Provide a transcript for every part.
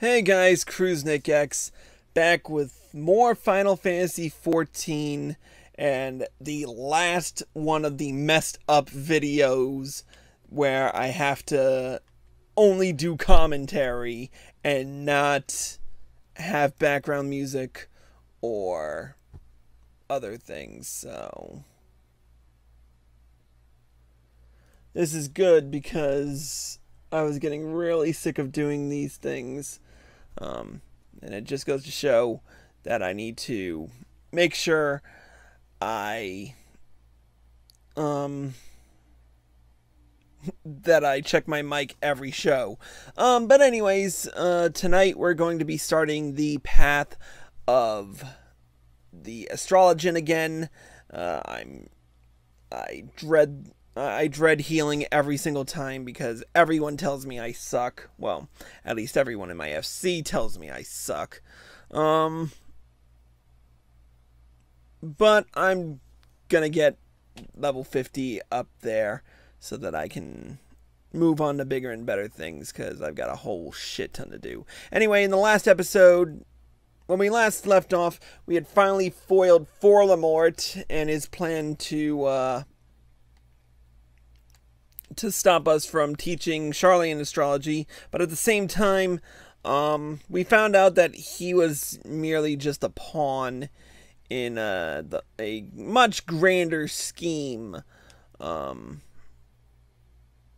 Hey guys, Crusnik X back with more Final Fantasy XIV and the last one of the messed up videos where I have to only do commentary and not have background music or other things. So this is good because I was getting really sick of doing these things. And it just goes to show that I need to make sure I that I check my mic every show. But anyways, tonight we're going to be starting the path of the Astrologian again. I dread healing every single time because everyone tells me I suck. Well, at least everyone in my FC tells me I suck. But I'm gonna get level 50 up there so that I can move on to bigger and better things because I've got a whole shit ton to do. Anyway, in the last episode, when we last left off, we had finally foiled Forlamort and his plan to stop us from teaching Charlian astrology, but at the same time, we found out that he was merely just a pawn in a much grander scheme.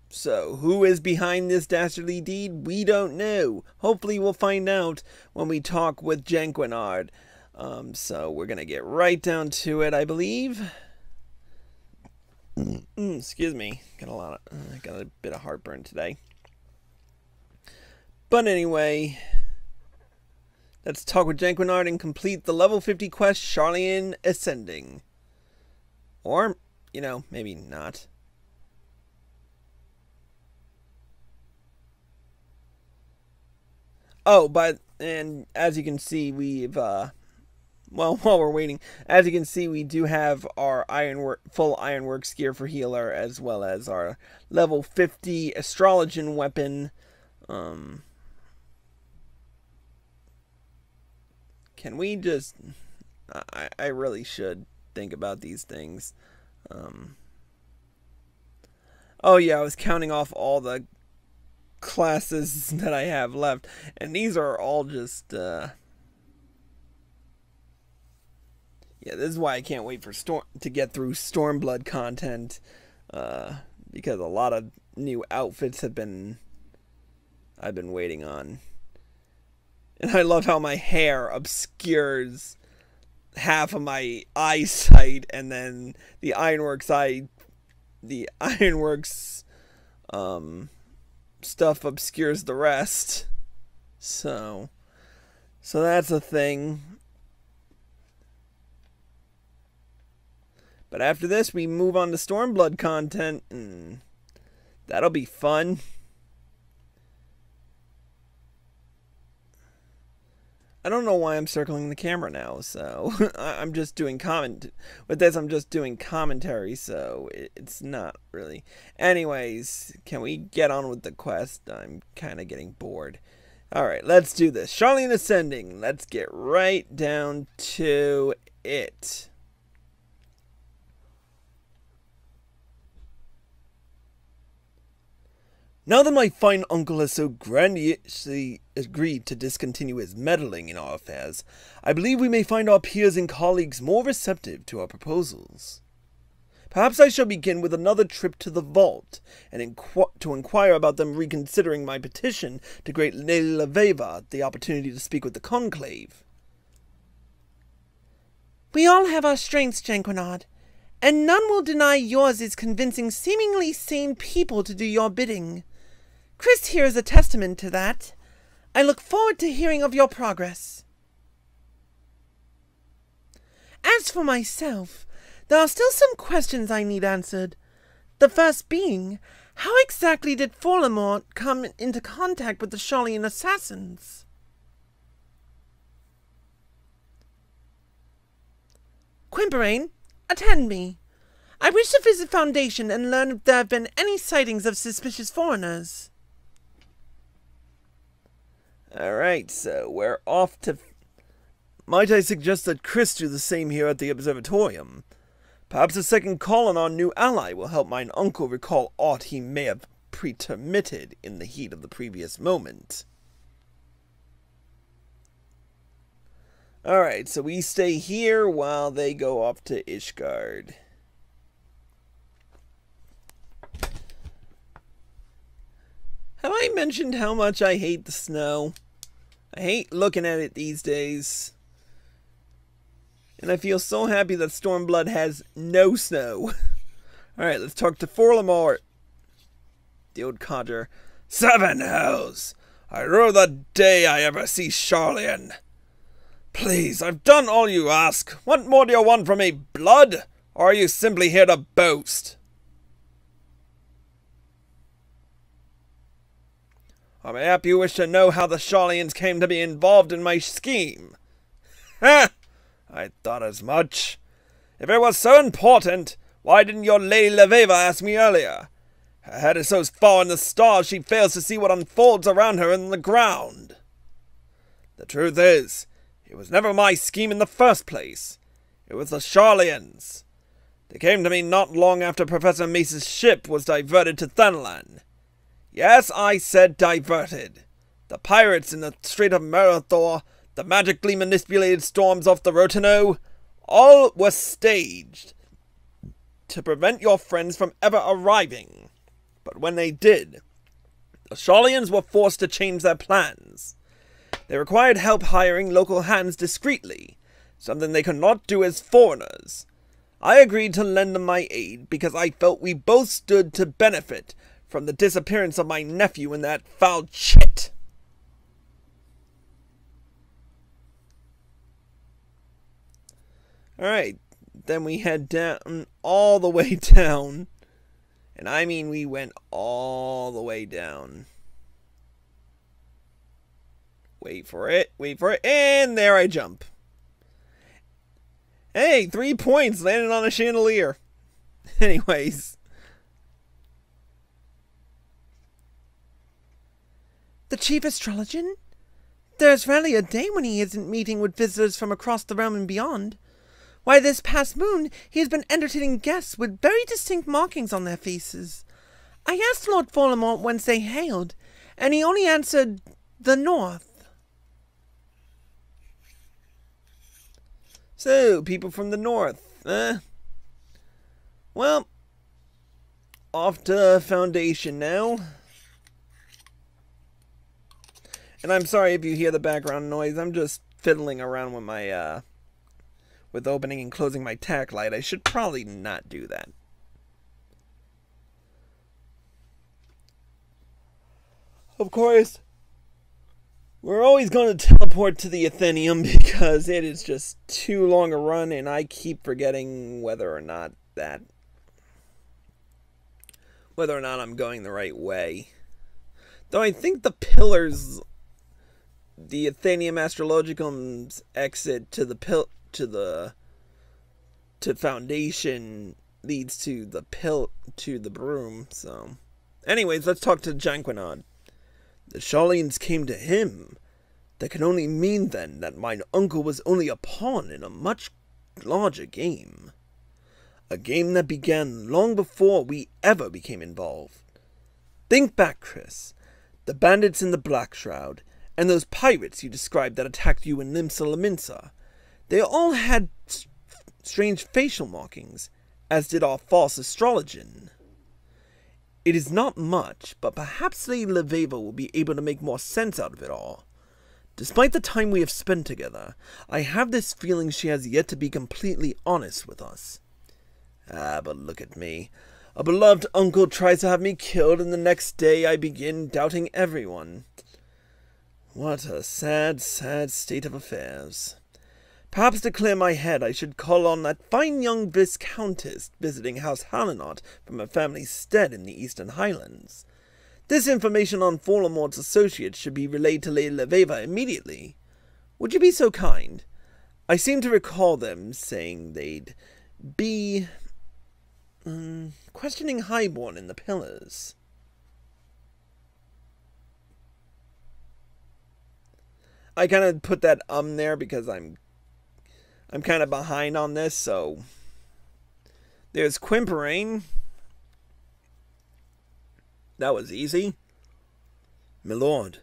So, who is behind this dastardly deed? We don't know. Hopefully we'll find out when we talk with Janquinard. So we're gonna get right down to it, I believe. Excuse me, got a bit of heartburn today. But anyway, let's talk with Janquinard and complete the level 50 quest, Charlian Ascending. Or, you know, maybe not. Oh, and as you can see, we've, well, while we're waiting, as you can see, we do have our full Ironworks gear for healer, as well as our level 50 Astrologian weapon. Can we just... I really should think about these things. Oh yeah, I was counting off all the classes that I have left, and these are all just... Yeah, this is why I can't wait for to get through Stormblood content, because a lot of new outfits I've been waiting on. And I love how my hair obscures half of my eyesight, and then the Ironworks stuff obscures the rest. So that's a thing. But after this, we move on to Stormblood content, and that'll be fun. I don't know why I'm circling the camera now, so I'm just doing with this, I'm just doing commentary, so it's not really. Anyways, can we get on with the quest? I'm kind of getting bored. Alright, let's do this. Charlian Ascending. Let's get right down to it. Now that my fine uncle has so grandiously agreed to discontinue his meddling in our affairs, I believe we may find our peers and colleagues more receptive to our proposals. Perhaps I shall begin with another trip to the vault, and to inquire about them reconsidering my petition to grant Leveva the opportunity to speak with the Conclave. We all have our strengths, Janquinard, and none will deny yours is convincing seemingly sane people to do your bidding. Chris here is a testament to that. I look forward to hearing of your progress. As for myself, there are still some questions I need answered. The first being, how exactly did Forlamort come into contact with the Charlian assassins? Quimperain, attend me. I wish to visit Foundation and learn if there have been any sightings of suspicious foreigners. Alright, so we're off to... Might I suggest that Chris do the same here at the observatorium? Perhaps a second call on our new ally will help mine uncle recall aught he may have pretermitted in the heat of the previous moment. Alright, so we stay here while they go off to Ishgard. Have I mentioned how much I hate the snow? I hate looking at it these days. And I feel so happy that Stormblood has no snow. Alright, let's talk to Forlamore. The old codger. 7 hells! I rue the day I ever see Charlian. Please, I've done all you ask. What more do you want from me, blood? Or are you simply here to boast? Or mayhap you wish to know how the Charlians came to be involved in my scheme? Ha! I thought as much. If it was so important, why didn't your Lady Leveva ask me earlier? Her head is so far in the stars she fails to see what unfolds around her in the ground. The truth is, it was never my scheme in the first place. It was the Charlians. They came to me not long after Professor Mace's ship was diverted to Thanalan. Yes, I said diverted. The pirates in the Strait of Marathor, the magically manipulated storms off the Rotano, all were staged to prevent your friends from ever arriving. But when they did, the Charlians were forced to change their plans. They required help hiring local hands discreetly, something they could not do as foreigners. I agreed to lend them my aid because I felt we both stood to benefit from the disappearance of my nephew and that foul chit. Alright, then we head down, all the way down. And I mean we went all the way down. Wait for it, and there I jump. Hey, 3 points, landed on a chandelier. Anyways. The Chief Astrologian? There's rarely a day when he isn't meeting with visitors from across the realm and beyond. Why, this past moon, he has been entertaining guests with very distinct markings on their faces. I asked Lord Voldemort whence they hailed, and he only answered, the north. So, people from the north, Well, off to Foundation now. And I'm sorry if you hear the background noise, I'm just fiddling around with my, with opening and closing my tack light. I should probably not do that. Of course, we're always going to teleport to the Athenium because it is just too long a run and I keep forgetting whether or not I'm going the right way. Though I think the pillars, the Athenium Astrologicum's exit to the Foundation leads to the broom. So, anyways, let's talk to Janquinod. The Charlians came to him. That can only mean, then, that mine uncle was only a pawn in a much larger game. A game that began long before we ever became involved. Think back, Chris. The bandits in the Black Shroud, and those pirates you described that attacked you in Limsa Laminsa. They all had strange facial markings, as did our false Astrologian. It is not much, but perhaps Lady Leveva will be able to make more sense out of it all. Despite the time we have spent together, I have this feeling she has yet to be completely honest with us. Ah, but look at me. A beloved uncle tries to have me killed, and the next day I begin doubting everyone. What a sad, sad state of affairs. Perhaps to clear my head I should call on that fine young Viscountess visiting House Hallinot from her family's stead in the Eastern Highlands. This information on Voldemort's associates should be relayed to Lady Leveva immediately. Would you be so kind? I seem to recall them saying they'd be questioning Highborn in the Pillars. I kind of put that there because I'm kind of behind on this, so there's Quimperain. That was easy. My lord,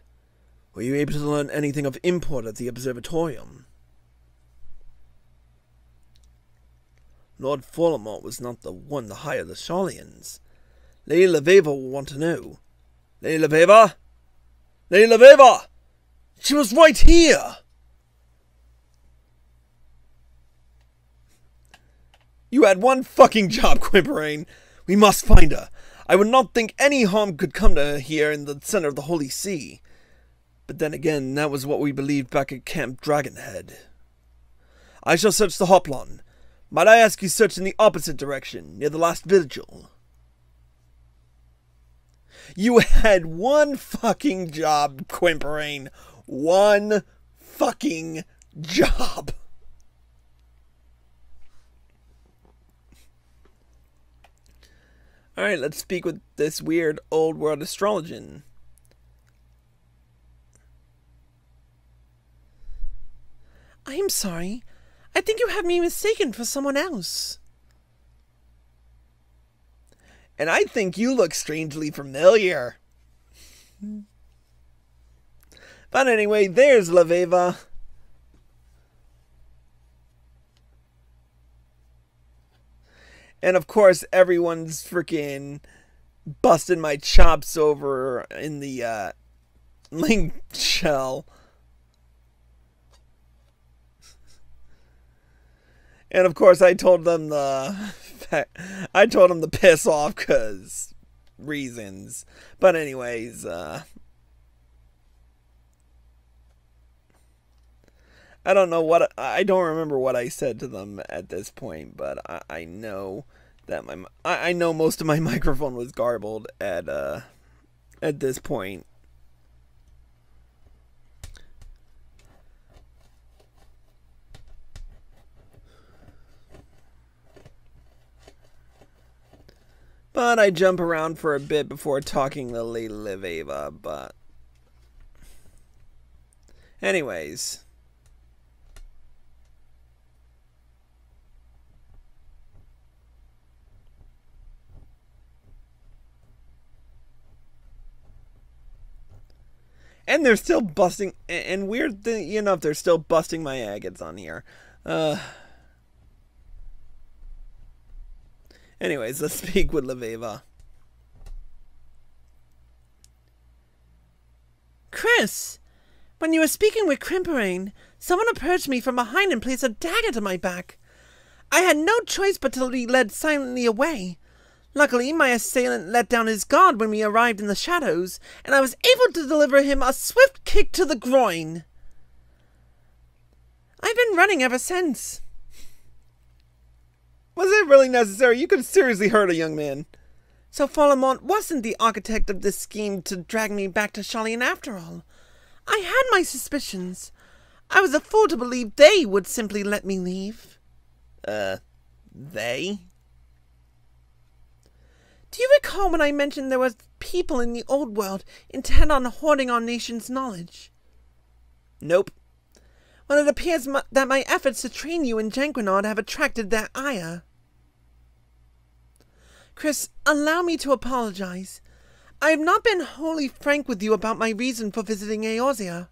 were you able to learn anything of import at the observatorium? Lord Voldemort was not the one to hire the Charlians. Lady Laveva will want to know. Lady Laveva? Lady Laveva! She was right here! You had one fucking job, Quimperain. We must find her. I would not think any harm could come to her here in the center of the Holy See. But then again, that was what we believed back at Camp Dragonhead. I shall search the Hoplon. Might I ask you search in the opposite direction, near the last vigil? You had one fucking job, Quimperain. One fucking job. Alright, let's speak with this weird old world astrologian. I am sorry. I think you have me mistaken for someone else. And I think you look strangely familiar. But anyway, there's Laveva. And of course, everyone's freaking busting my chops over in the link shell. And of course, I told them to piss off because reasons. But anyways, I don't remember what I said to them at this point, but I know that I know most of my microphone was garbled at this point. But I jump around for a bit before talking to Lady Laveva, but anyways. And they're still busting, and weird enough, they're still busting my agates on here. Anyways, let's speak with Laveva. Chris, when you were speaking with Quimperain, someone approached me from behind and placed a dagger to my back. I had no choice but to be led silently away. Luckily, my assailant let down his guard when we arrived in the shadows, and I was able to deliver him a swift kick to the groin. I've been running ever since. Was it really necessary? You could seriously hurt a young man. So Voldemort wasn't the architect of this scheme to drag me back to Charlian after all. I had my suspicions. I was a fool to believe they would simply let me leave. They? Do you recall when I mentioned there was people in the old world intent on hoarding our nation's knowledge? Nope. Well, it appears that my efforts to train you in Janquinard have attracted their ire. Chris, allow me to apologize. I have not been wholly frank with you about my reason for visiting Eorzea.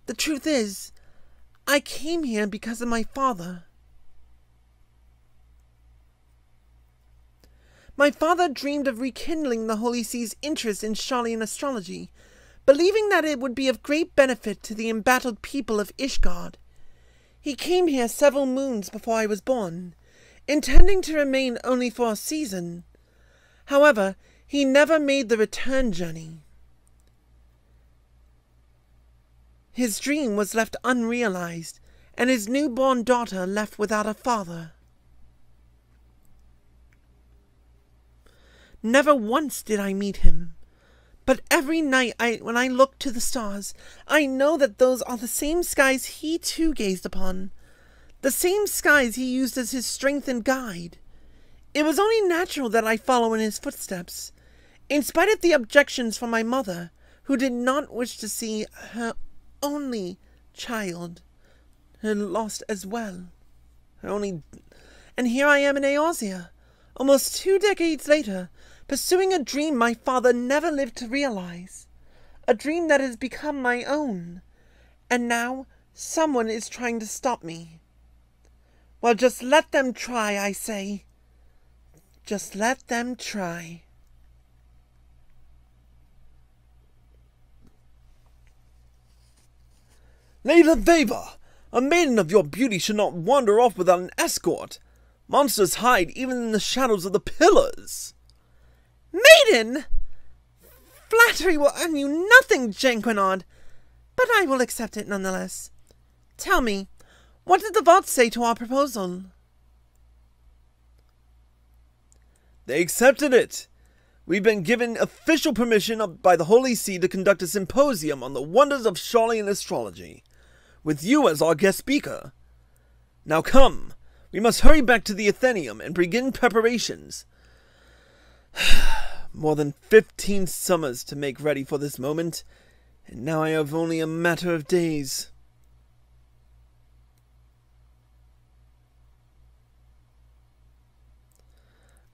The truth is, I came here because of my father. My father dreamed of rekindling the Holy See's interest in Charlian astrology, believing that it would be of great benefit to the embattled people of Ishgard. He came here several moons before I was born, intending to remain only for a season. However, he never made the return journey. His dream was left unrealized, and his newborn daughter left without a father. Never once did I meet him. But every night when I look to the stars, I know that those are the same skies he too gazed upon. The same skies he used as his strength and guide. It was only natural that I follow in his footsteps, in spite of the objections from my mother, who did not wish to see her only child. Lost as well. And here I am in Eorzea, almost 2 decades later, pursuing a dream my father never lived to realize. A dream that has become my own. And now, someone is trying to stop me. Well, just let them try, I say. Just let them try. Lady Veva, a maiden of your beauty should not wander off without an escort. Monsters hide even in the shadows of the pillars. Maiden! Flattery will earn you nothing, Janquinod, but I will accept it nonetheless. Tell me, what did the vault say to our proposal? They accepted it. We've been given official permission by the Holy See to conduct a symposium on the wonders of Sharlayan astrology, with you as our guest speaker. Now come, we must hurry back to the Athenaeum and begin preparations. More than 15 summers to make ready for this moment, and now I have only a matter of days.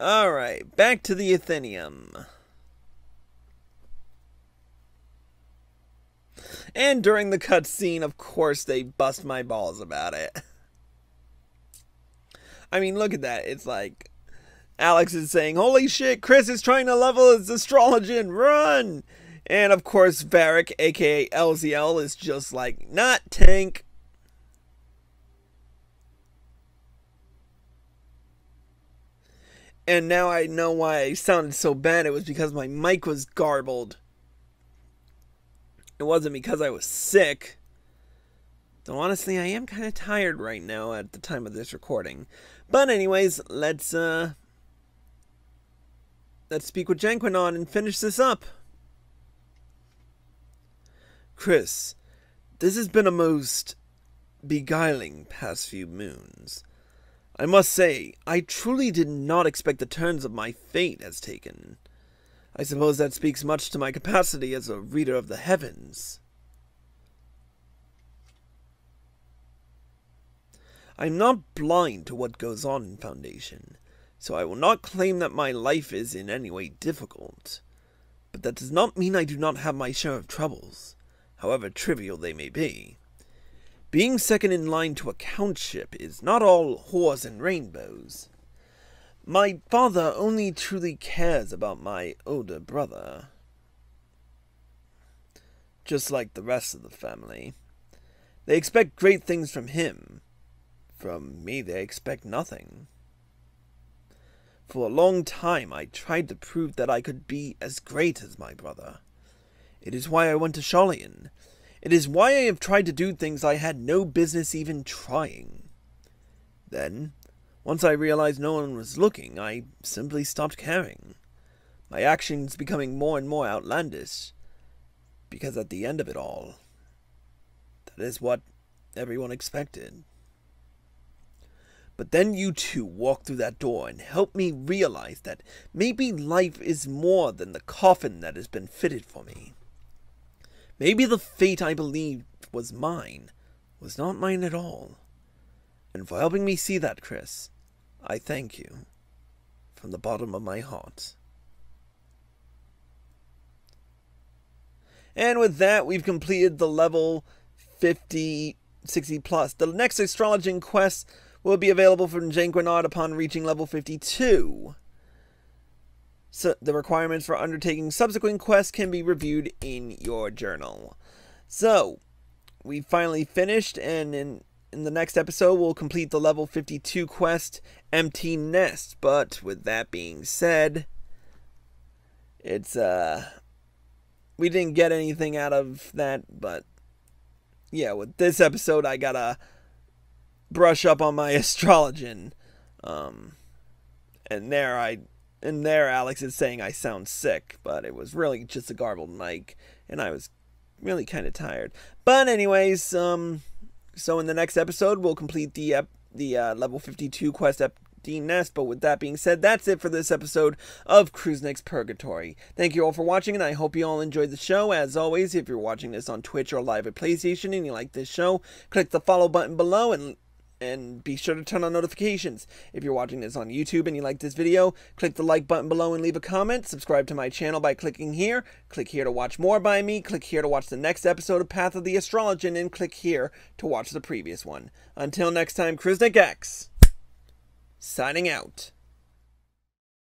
Alright, back to the Athenaeum. And during the cutscene, of course, they bust my balls about it. I mean, look at that. It's like, Alex is saying, holy shit, Chris is trying to level his Astrologian, run! And of course, Varric, aka LZL, is just like, not tank. And now I know why I sounded so bad. It was because my mic was garbled. It wasn't because I was sick. Though honestly, I am kind of tired right now at the time of this recording. But anyways, let's speak with Janquinod and finish this up. Chris, this has been a most beguiling past few moons. I must say, I truly did not expect the turns of my fate has taken. I suppose that speaks much to my capacity as a reader of the heavens. I am not blind to what goes on in Foundation, so I will not claim that my life is in any way difficult. But that does not mean I do not have my share of troubles, however trivial they may be. Being second in line to a countship is not all whores and rainbows. My father only truly cares about my older brother, just like the rest of the family. They expect great things from him. From me, they expect nothing. For a long time, I tried to prove that I could be as great as my brother. It is why I went to Sharlayan. It is why I have tried to do things I had no business even trying. Then, once I realized no one was looking, I simply stopped caring. My actions becoming more and more outlandish. Because at the end of it all, that is what everyone expected. But then you two walked through that door and helped me realize that maybe life is more than the coffin that has been fitted for me. Maybe the fate I believed was mine was not mine at all. And for helping me see that, Chris, I thank you from the bottom of my heart. And with that, we've completed the level 50, 60 plus. The next Astrologian quest will be available from Janquinod upon reaching level 52. So the requirements for undertaking subsequent quests can be reviewed in your journal. So, we finally finished, and in the next episode, we'll complete the level 52 quest, Empty Nest. But with that being said, it's, we didn't get anything out of that, but yeah, with this episode, I gotta brush up on my Astrologian. And there Alex is saying I sound sick, but it was really just a garbled mic, and I was really kind of tired. But anyways, so in the next episode, we'll complete the level 52 quest empty nest. But with that being said, that's it for this episode of Crusnik's Purgatory. Thank you all for watching, and I hope you all enjoyed the show. As always, if you're watching this on Twitch or live at PlayStation and you like this show, click the follow button below and be sure to turn on notifications. If you're watching this on YouTube and you like this video, click the like button below and leave a comment. Subscribe to my channel by clicking here. Click here to watch more by me. Click here to watch the next episode of Path of the Astrologian, and click here to watch the previous one. Until next time, Crusnik X, signing out.